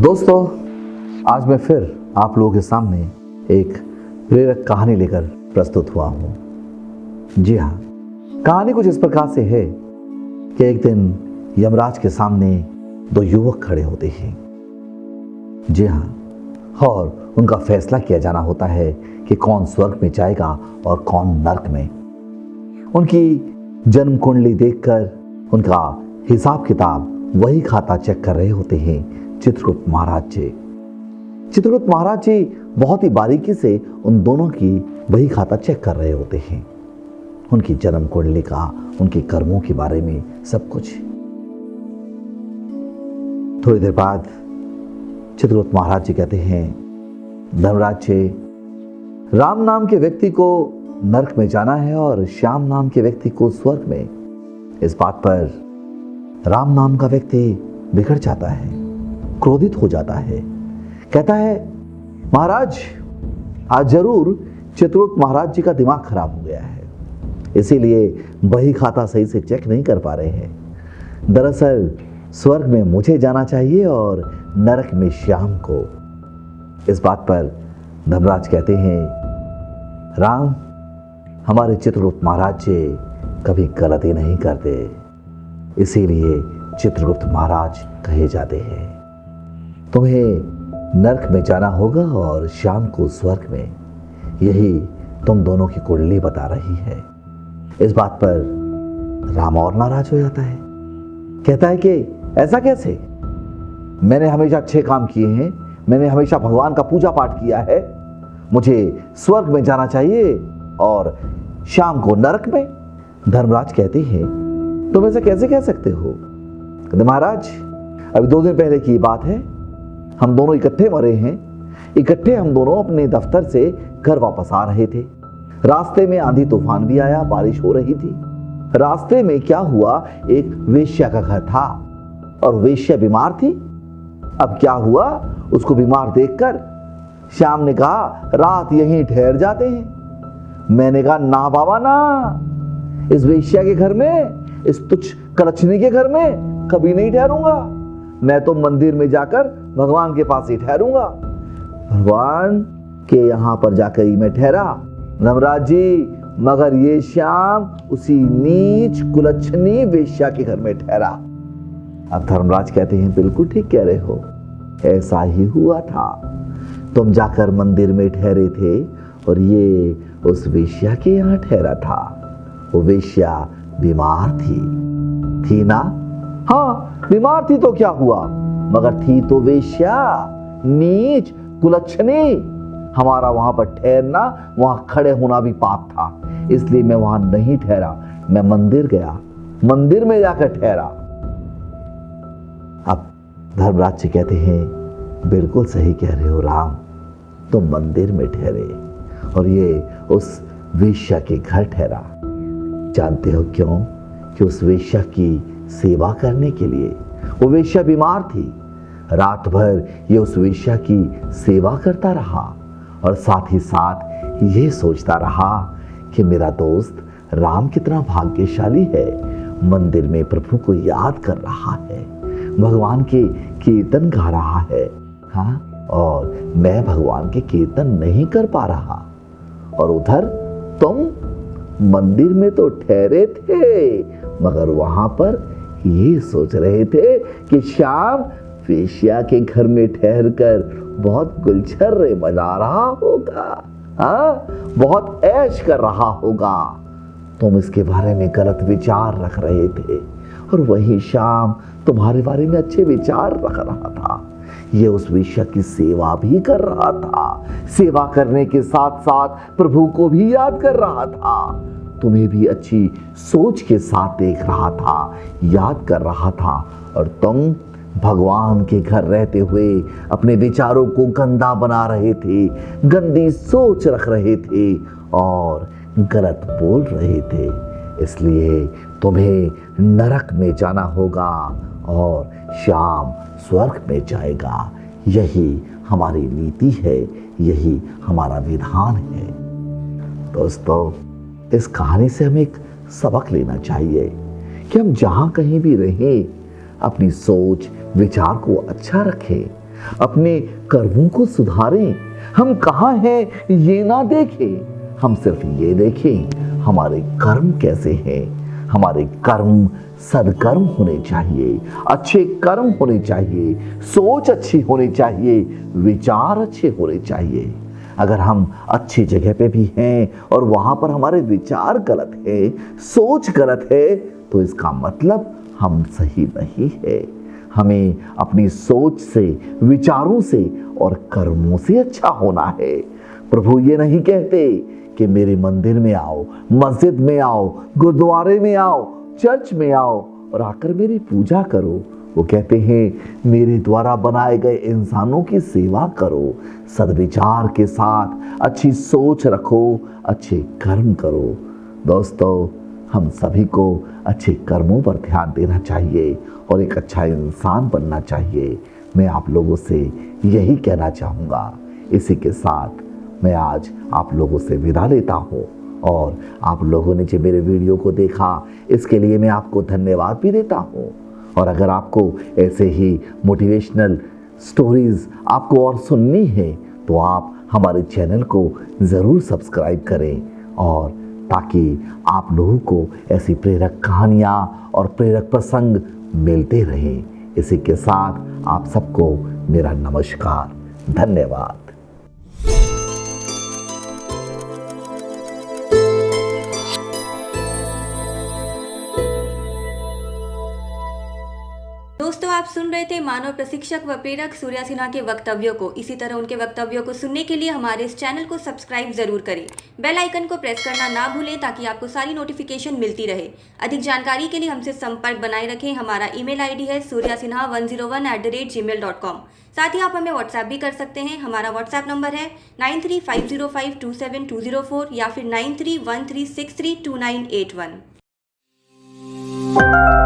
दोस्तों, आज मैं फिर आप लोगों के सामने एक प्रेरक कहानी लेकर प्रस्तुत हुआ हूं। जी हाँ, कहानी कुछ इस प्रकार से है कि एक दिन यमराज के सामने दो युवक खड़े होते हैं। जी हाँ, और उनका फैसला किया जाना होता है कि कौन स्वर्ग में जाएगा और कौन नरक में। उनकी जन्म कुंडली देखकर उनका हिसाब किताब वही खाता चेक कर रहे होते हैं चित्रगुप्त महाराज जी। चित्रगुप्त महाराज जी बहुत ही बारीकी से उन दोनों की वही खाता चेक कर रहे होते हैं, उनकी जन्म कुंडली का, उनके कर्मों के बारे में सब कुछ। थोड़ी देर बाद चित्रगुप्त महाराज जी कहते हैं, धर्मराज जी, राम नाम के व्यक्ति को नरक में जाना है और श्याम नाम के व्यक्ति को स्वर्ग में। इस बात पर राम नाम का व्यक्ति बिगड़ जाता है, क्रोधित हो जाता है, कहता है, महाराज, आज जरूर चित्रगुप्त महाराज जी का दिमाग खराब हो गया है, इसीलिए बही खाता सही से चेक नहीं कर पा रहे हैं। दरअसल स्वर्ग में मुझे जाना चाहिए और नरक में श्याम को। इस बात पर धर्मराज कहते हैं, राम, हमारे चित्रगुप्त महाराज जी कभी गलती नहीं करते, इसीलिए चित्रगुप्त महाराज कहे जाते हैं। तुम्हें नरक में जाना होगा और श्याम को स्वर्ग में, यही तुम दोनों की कुंडली बता रही है। इस बात पर राम और नाराज हो जाता है, कहता है कि ऐसा कैसे? मैंने हमेशा अच्छे काम किए हैं, मैंने हमेशा भगवान का पूजा पाठ किया है, मुझे स्वर्ग में जाना चाहिए और श्याम को नरक में। धर्मराज कहते हैं, तुम ऐसा कैसे कह सकते हो? महाराज, अभी 2 दिन पहले की बात है, हम दोनों इकट्ठे मरे हैं। इकट्ठे हम दोनों अपने दफ्तर से घर वापस आ रहे थे। रास्ते में आंधी तूफान भी आया, बारिश हो रही थी। रास्ते में क्या हुआ, एक वेश्या का घर था और वेश्या बीमार थी। अब क्या हुआ, उसको बीमार देखकर श्याम ने कहा, रात यहीं ठहर जाते हैं। मैंने कहा, ना बाबा ना, इस वेश्या के घर में, इस तुच्छ कलछनी के घर में कभी नहीं ठहरूंगा। मैं तो मंदिर में जाकर भगवान के पास ही ठहरूंगा। भगवान के यहां पर जाकर ही मैं ठहरा। धर्मराज जी, मगर ये श्याम उसी नीच कुलच्छनी वेश्या के घर में ठहरा। अब धर्मराज कहते हैं, बिल्कुल ठीक कह रहे हो, ऐसा ही हुआ था। तुम जाकर मंदिर में ठहरे थे और ये उस वेश्या के यहां ठहरा था। वो वेश्या बीमार थी ना? हाँ, बीमार थी तो क्या हुआ, मगर थी तो वेश्या, नीच कुलच्छनी। हमारा वहां पर ठहरना, वहां खड़े होना भी पाप था, इसलिए मैं वहां नहीं ठहरा। मैं मंदिर गया, मंदिर में जाकर ठहरा। अब धर्मराज जी कहते हैं, बिल्कुल सही कह रहे हो राम, तुम मंदिर में ठहरे और ये उस वेश्या के घर ठहरा। जानते हो क्यों? कि उस वेश्या की सेवा करने के लिए। वो वेश्या बीमार थी, रात भर ये उस वेश्या की सेवा करता रहा और साथ ही साथ ये सोचता रहा कि मेरा दोस्त राम कितना भाग्यशाली है, मंदिर में प्रभु को याद कर रहा है, भगवान के कीर्तन गा रहा है। हाँ, और मैं भगवान के कीर्तन नहीं कर पा रहा, और उधर तुम मंदिर में तो ठहरे थे, मगर वहां पर ये सोच रहे थे कि श्याम वेश्या के घर में ठहरकर बहुत गुलछर्रे मना रहा होगा, हाँ, बहुत ऐश कर रहा होगा। तुम इसके बारे में गलत विचार रख रहे थे और वही श्याम तुम्हारे बारे में अच्छे विचार रख रहा था। ये उस वेश्या की सेवा भी कर रहा था, सेवा करने के साथ साथ प्रभु को भी याद कर रहा था, तुम्हें भी अच्छी सोच के साथ देख रहा था, याद कर रहा था, और तुम भगवान के घर रहते हुए अपने विचारों को गंदा बना रहे थे, गंदी सोच रख रहे थे और गलत बोल रहे थे। इसलिए तुम्हें नरक में जाना होगा और श्याम स्वर्ग में जाएगा। यही हमारी नीति है, यही हमारा विधान है। दोस्तों, इस कहानी से हमें एक सबक लेना चाहिए कि हम जहां कहीं भी रहें, अपनी सोच विचार को अच्छा रखें, अपने कर्मों को सुधारें। हम कहाँ हैं ये ना देखें, हम सिर्फ ये देखें हमारे कर्म कैसे हैं। हमारे कर्म सदकर्म होने चाहिए, अच्छे कर्म होने चाहिए, सोच अच्छी होनी चाहिए, विचार अच्छे होने चाहिए। अगर हम अच्छी जगह पे भी हैं और वहां पर हमारे विचार गलत है, सोच गलत है, तो इसका मतलब हम सही नहीं है। हमें अपनी सोच से, विचारों से और कर्मों से अच्छा होना है। प्रभु ये नहीं कहते कि मेरे मंदिर में आओ, मस्जिद में आओ, गुरुद्वारे में आओ, चर्च में आओ और आकर मेरी पूजा करो। वो कहते हैं मेरे द्वारा बनाए गए इंसानों की सेवा करो, सद्विचार के साथ अच्छी सोच रखो, अच्छे कर्म करो। दोस्तों, हम सभी को अच्छे कर्मों पर ध्यान देना चाहिए और एक अच्छा इंसान बनना चाहिए। मैं आप लोगों से यही कहना चाहूँगा। इसी के साथ मैं आज आप लोगों से विदा लेता हूँ और आप लोगों ने जो मेरे वीडियो को देखा इसके लिए मैं आपको धन्यवाद भी देता हूँ। और अगर आपको ऐसे ही मोटिवेशनल स्टोरीज आपको और सुननी है तो आप हमारे चैनल को ज़रूर सब्सक्राइब करें, और ताकि आप लोगों को ऐसी प्रेरक कहानियाँ और प्रेरक प्रसंग मिलते रहें। इसी के साथ आप सबको मेरा नमस्कार, धन्यवाद। दोस्तों, आप सुन रहे थे मानव प्रशिक्षक व प्रेरक सूर्या सिन्हा के वक्तव्यों को। इसी तरह उनके वक्तव्यों को सुनने के लिए हमारे इस चैनल को सब्सक्राइब जरूर करें। बेल आइकन को प्रेस करना ना भूलें ताकि आपको सारी नोटिफिकेशन मिलती रहे। अधिक जानकारी के लिए हमसे संपर्क बनाए रखें। हमारा ईमेल आईडी है suryasinha101@gmail.com। साथ ही आप हमें व्हाट्सएप भी कर सकते हैं। हमारा व्हाट्सएप नंबर है 9350527204 या फिर 9313632981।